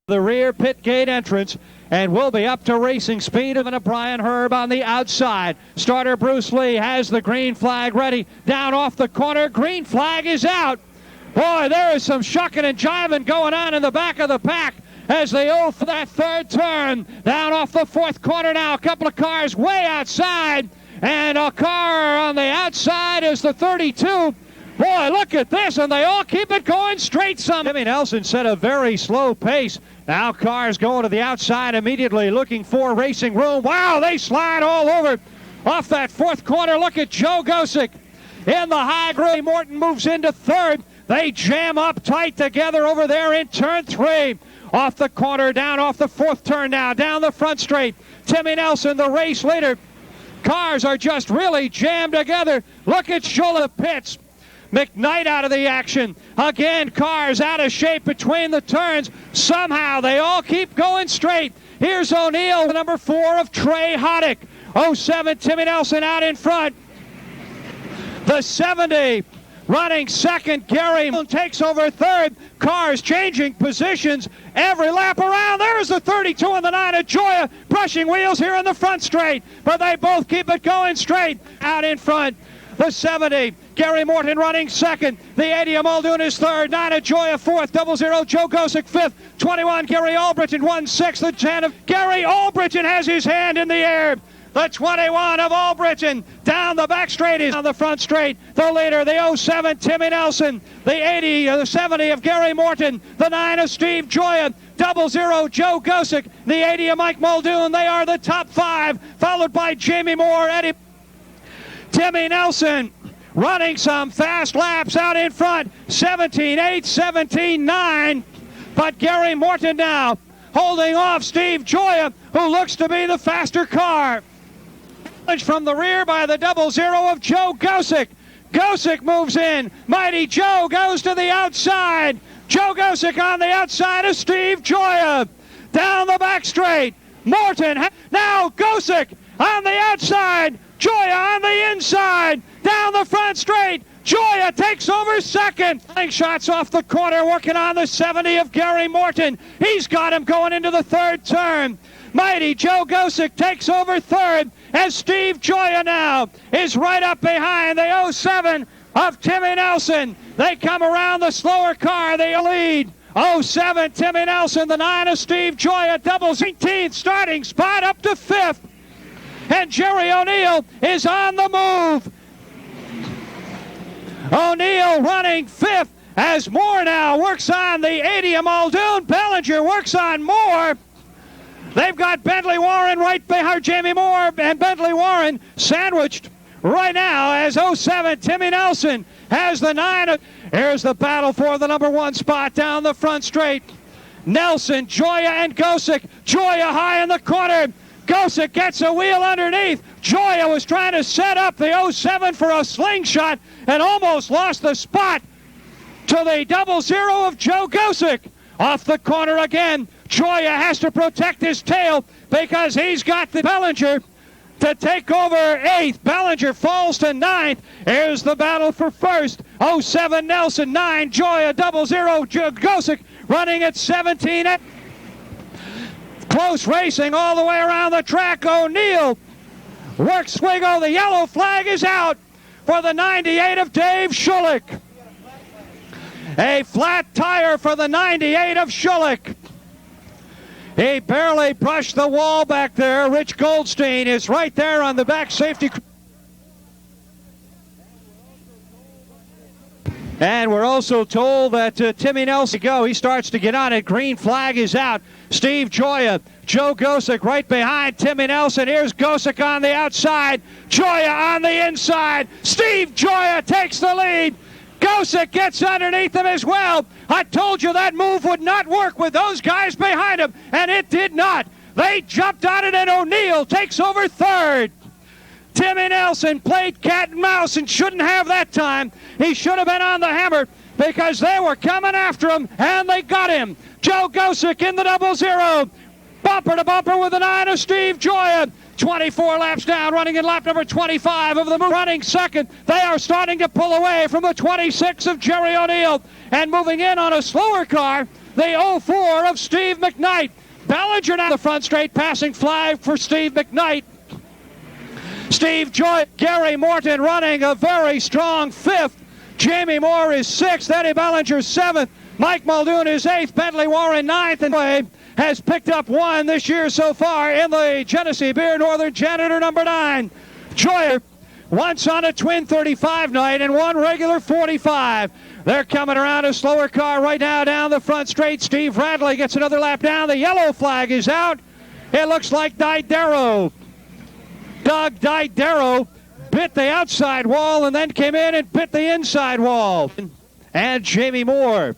The rear pit gate entrance, and we'll be up to racing speed of a Brian Herb on the outside. Starter Bruce Lee has the green flag ready. Down off the corner, green flag is out. Boy, there is some shucking and jiving going on in the back of the pack as they go for that third turn. Down off the fourth corner now, a couple of cars way outside, and a car on the outside is the 32. Boy, look at this, and they all keep it going straight. Timmy Nelson set a very slow pace. Now cars going to the outside immediately, looking for racing room. Wow, they slide all over off that fourth corner. Look at Joe Gosick in the high grade. Morton moves into third. They jam up tight together over there in turn 3. Off the corner, down off the fourth turn now, down the front straight. Timmy Nelson, the race leader. Cars are just really jammed together. Look at Shula Pitts. McKnight out of the action. Again, cars out of shape between the turns. Somehow they all keep going straight. Here's O'Neill, number 4 of Trey Hoddick. 07, Timmy Nelson out in front. The 70 running second. Gary takes over third. Cars changing positions every lap around. There's the 32 and the 9 of Joya brushing wheels here in the front straight. But they both keep it going straight. Out in front. The 70, Gary Morton running second. The 80 of Muldoon is third. 9 of Joya fourth. 00, Joe Gosick fifth. 21, Gary Albritton 1-6. The 10 of Gary Albritton has his hand in the air. The 21 of Albritton down the back straight is on the front straight. The leader, the 07, Timmy Nelson. The 80, the 70 of Gary Morton. The 9 of Steve Joya. 00, Joe Gosick. The 80 of Mike Muldoon. They are the top 5, followed by Jamie Moore, Eddie. Timmy Nelson running some fast laps out in front. 17-8, 17-9. But Gary Morton now holding off Steve Joya, who looks to be the faster car. From the rear by the 00 of Joe Gosick. Gosick moves in. Mighty Joe goes to the outside. Joe Gosick on the outside of Steve Joya. Down the back straight. Morton. Now Gosick on the outside. Joya on the inside, down the front straight. Joya takes over second. Shots off the corner, working on the 70 of Gary Morton. He's got him going into the third turn. Mighty Joe Gosick takes over third, as Steve Joya now is right up behind the 07 of Timmy Nelson. They come around the slower car, they lead. 07, Timmy Nelson, the 9 of Steve Joya, doubles 18th starting spot up to 5th. And Jerry O'Neill is on the move. O'Neill running 5th as Moore now works on the 80 of Muldoon. Bellinger works on Moore. They've got Bentley Warren right behind Jamie Moore, and Bentley Warren sandwiched right now as 07 Timmy Nelson has the 9. Here's the battle for the number 1 spot down the front straight. Nelson, Joya, and Gosick. Joya high in the corner. Gosick gets a wheel underneath. Joya was trying to set up the 07 for a slingshot and almost lost the spot to the 00 of Joe Gosick. Off the corner again. Joya has to protect his tail because he's got the Bellinger to take over 8th. Bellinger falls to 9th. Here's the battle for first. 07 Nelson, 9 Joya, 00 Joe Gosick running at 17. Close racing all the way around the track. O'Neill works Oswego. The yellow flag is out for the 98 of Dave Schulich. A flat tire for the 98 of Schulich. He barely brushed the wall back there. Rich Goldstein is right there on the back safety. And we're also told that Timmy Nelson he starts to get on it. Green flag is out. Steve Joya, Joe Gosick right behind Timmy Nelson. Here's Gosick on the outside. Joya on the inside. Steve Joya takes the lead. Gosick gets underneath him as well. I told you that move would not work with those guys behind him, and it did not. They jumped on it, and O'Neill takes over third. Timmy Nelson played cat and mouse and shouldn't have that time. He should have been on the hammer because they were coming after him, and they got him. Joe Gosick in the 00. Bumper to bumper with the 9 of Steve Joya. 24 laps down, running in lap number 25 of the move. Running second. They are starting to pull away from the 26 of Jerry O'Neill. And moving in on a slower car, the 04 of Steve McKnight. Bellinger down the front straight, passing flag for Steve McKnight. Steve Joy, Gary Morton running a very strong 5th. Jamie Moore is 6th, Eddie Bellinger 7th, Mike Muldoon is 8th, Bentley Warren 9th, and has picked up 1 this year so far in the Genesee Beer Northern Janitor number 9. Joy once on a twin 35 night and 1 regular 45. They're coming around a slower car right now down the front straight. Steve Radley gets another lap down. The yellow flag is out. It looks like Doug Didero bit the outside wall and then came in and bit the inside wall. And Jamie Moore.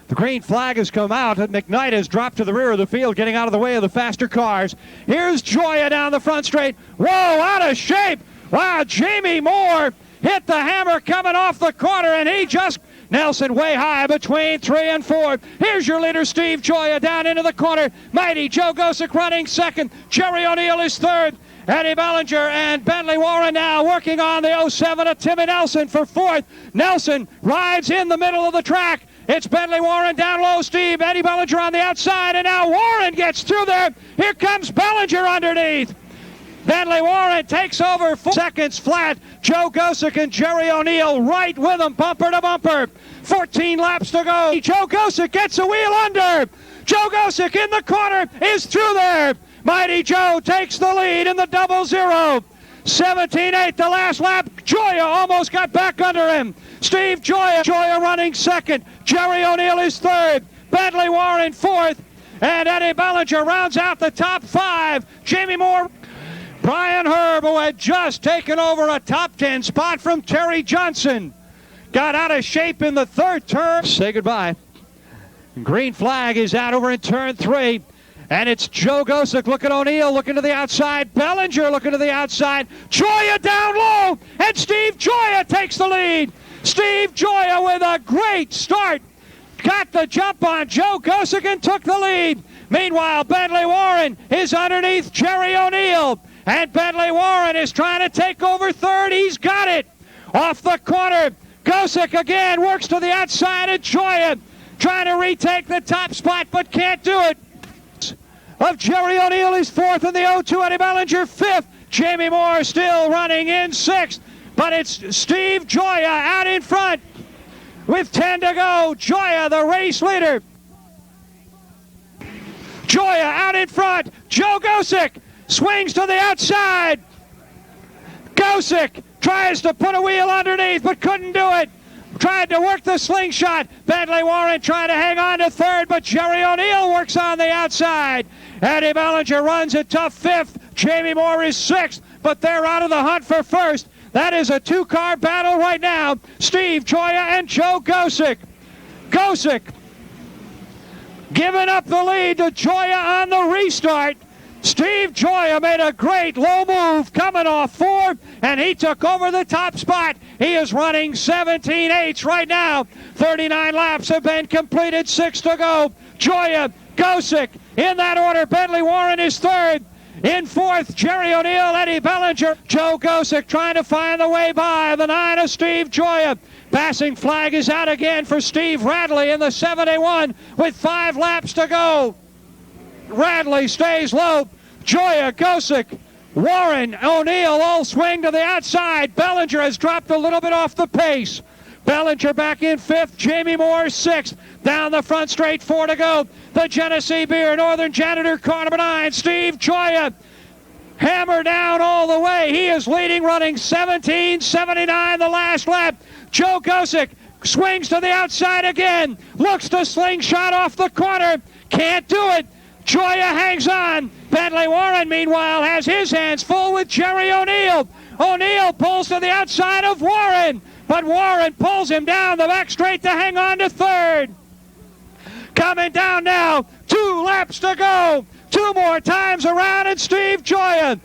The green flag has come out, and McKnight has dropped to the rear of the field, getting out of the way of the faster cars. Here's Joya down the front straight. Whoa, out of shape. Wow, Jamie Moore hit the hammer coming off the corner, and he just... Nelson way high between 3 and 4. Here's your leader, Steve Joya, down into the corner. Mighty Joe Gosick running 2nd. Jerry O'Neill is 3rd. Eddie Bellinger and Bentley Warren now working on the 07 of Timmy Nelson for 4th. Nelson rides in the middle of the track. It's Bentley Warren down low, Steve. Eddie Bellinger on the outside, and now Warren gets through there. Here comes Bellinger underneath. Bentley Warren takes over 4 seconds flat. Joe Gosick and Jerry O'Neill right with him, bumper to bumper. 14 laps to go. Joe Gosick gets a wheel under. Joe Gosick in the corner is through there. Mighty Joe takes the lead in the 00. 17-8 the last lap. Joya almost got back under him. Steve Joya running 2nd. Jerry O'Neill is 3rd. Bentley Warren 4th. And Eddie Bellinger rounds out the top 5. Jamie Moore. Brian Herb, who had just taken over a top 10 spot from Terry Johnson, got out of shape in the 3rd turn. Say goodbye. Green flag is out over in turn 3. And it's Joe Gosick looking at O'Neill, looking to the outside. Bellinger looking to the outside. Joya down low, and Steve Joya takes the lead. Steve Joya with a great start. Got the jump on Joe Gosick and took the lead. Meanwhile, Bentley Warren is underneath Jerry O'Neill. And Bentley Warren is trying to take over 3rd. He's got it. Off the corner. Gosick again works to the outside of Joya. Trying to retake the top spot, but can't do it. Of Jerry O'Neill is 4th in the 02. Eddie Bellinger 5th. Jamie Moore still running in 6th. But it's Steve Joya out in front with 10 to go. Joya, the race leader. Joya out in front. Joe Gosick swings to the outside. Gosick tries to put a wheel underneath, but couldn't do it. Tried to work the slingshot. Bentley Warren trying to hang on to 3rd, but Jerry O'Neill works on the outside. Eddie Bellinger runs a tough 5th. Jamie Moore is 6th, but they're out of the hunt for 1st. That is a 2-car battle right now. Steve Joya and Joe Gosick. Gosick giving up the lead to Joya on the restart. Steve Joya made a great low move coming off 4, and he took over the top spot. He is running 17-8 right now. 39 laps have been completed, 6 to go. Joya, Gosick, in that order. Bentley Warren is 3rd. In 4th, Jerry O'Neill, Eddie Bellinger. Joe Gosick trying to find the way by the 9 of Steve Joya. Passing flag is out again for Steve Radley in the 71 with 5 laps to go. Radley stays low. Joya, Gosick, Warren, O'Neill all swing to the outside. Bellinger has dropped a little bit off the pace. Bellinger back in 5th. Jamie Moore 6th. Down the front straight, 4 to go. The Genesee Beer Northern Janitor car number 9, Steve Joya. Hammer down all the way. He is leading, running 17:79 the last lap. Joe Gosick swings to the outside again. Looks to slingshot off the corner. Can't do it. Joya hangs on. Bentley Warren, meanwhile, has his hands full with Jerry O'Neill. O'Neill pulls to the outside of Warren, but Warren pulls him down the back straight to hang on to 3rd. Coming down now, 2 laps to go. 2 more times around, and Steve Joya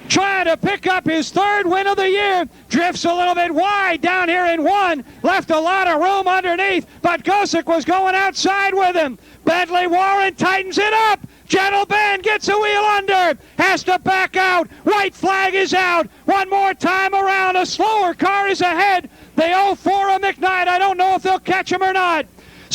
trying to pick up his 3rd win of the year. Drifts a little bit wide down here in 1. Left a lot of room underneath, but Gosick was going outside with him. Bentley Warren tightens it up. Gentle Ben gets a wheel under. Has to back out. White flag is out. 1 more time around. A slower car is ahead. The 04 of McKnight. I don't know if they'll catch him or not.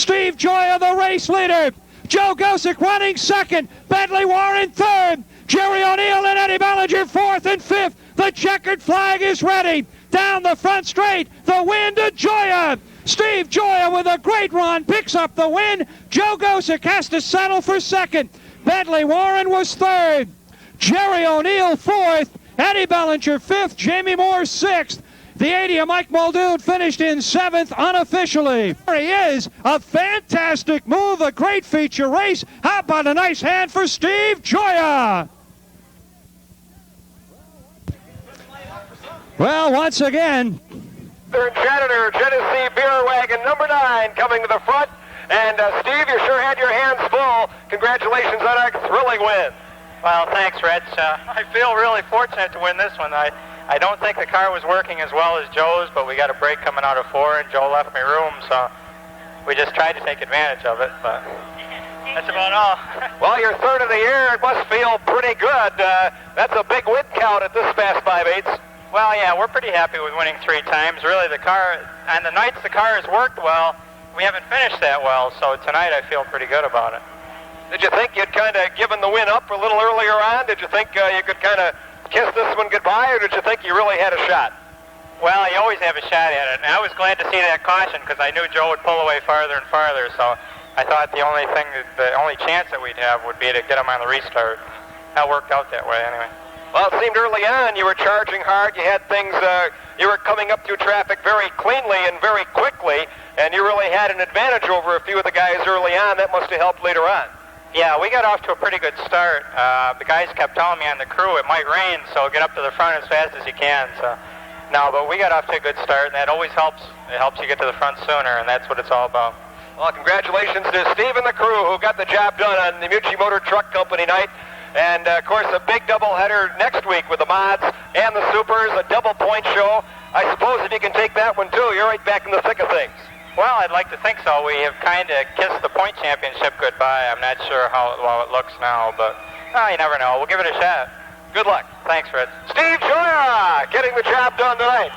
Steve Joya, the race leader. Joe Gosick running second. Bentley Warren third. Jerry O'Neill and Eddie Ballinger fourth and fifth. The checkered flag is ready. Down the front straight, the win to Joya. Steve Joya with a great run picks up the win. Joe Gosick has to settle for second. Bentley Warren was third. Jerry O'Neill fourth. Eddie Ballinger fifth. Jamie Moore sixth. The 80 of Mike Muldoon finished in seventh unofficially. There he is. A fantastic move, a great feature race. How about a nice hand for Steve Joya? Well, once again, Third janitor, Genesee Beer Wagon number 9 coming to the front. And Steve, you sure had your hands full. Congratulations on a thrilling win. Well, thanks, Rich. I feel really fortunate to win this one. I don't think the car was working as well as Joe's, but we got a break coming out of 4, and Joe left me room, so we just tried to take advantage of it, but that's about all. Well, you're third of the year. It must feel pretty good. That's a big win count at this fast 5/8. Well, yeah, we're pretty happy with winning 3 times. Really, the car, on the nights the car has worked well, we haven't finished that well, so tonight I feel pretty good about it. Did you think you'd kind of given the win up a little earlier on? Did you think you could kind of kiss this one goodbye, or did you think you really had a shot? Well, you always have a shot at it, and I was glad to see that caution because I knew Joe would pull away farther and farther, so I thought the only chance that we'd have would be to get him on the restart. That worked out that way anyway. Well, it seemed early on you were charging hard. You had things, you were coming up through traffic very cleanly and very quickly, and you really had an advantage over a few of the guys early on. That must have helped later on. Yeah, we got off to a pretty good start. The guys kept telling me on the crew it might rain, so get up to the front as fast as you can. So, no, but we got off to a good start, and that always helps. It helps you get to the front sooner, and that's what it's all about. Well, congratulations to Steve and the crew who got the job done on the Mucci Motor Truck Company night. And, of course, a big doubleheader next week with the mods and the supers, a double point show. I suppose if you can take that one, too, you're right back in the thick of things. Well, I'd like to think so. We have kind of kissed the point championship goodbye. I'm not sure how well it looks now, but you never know. We'll give it a shot. Good luck. Thanks, Fred. Steve Joya getting the job done tonight.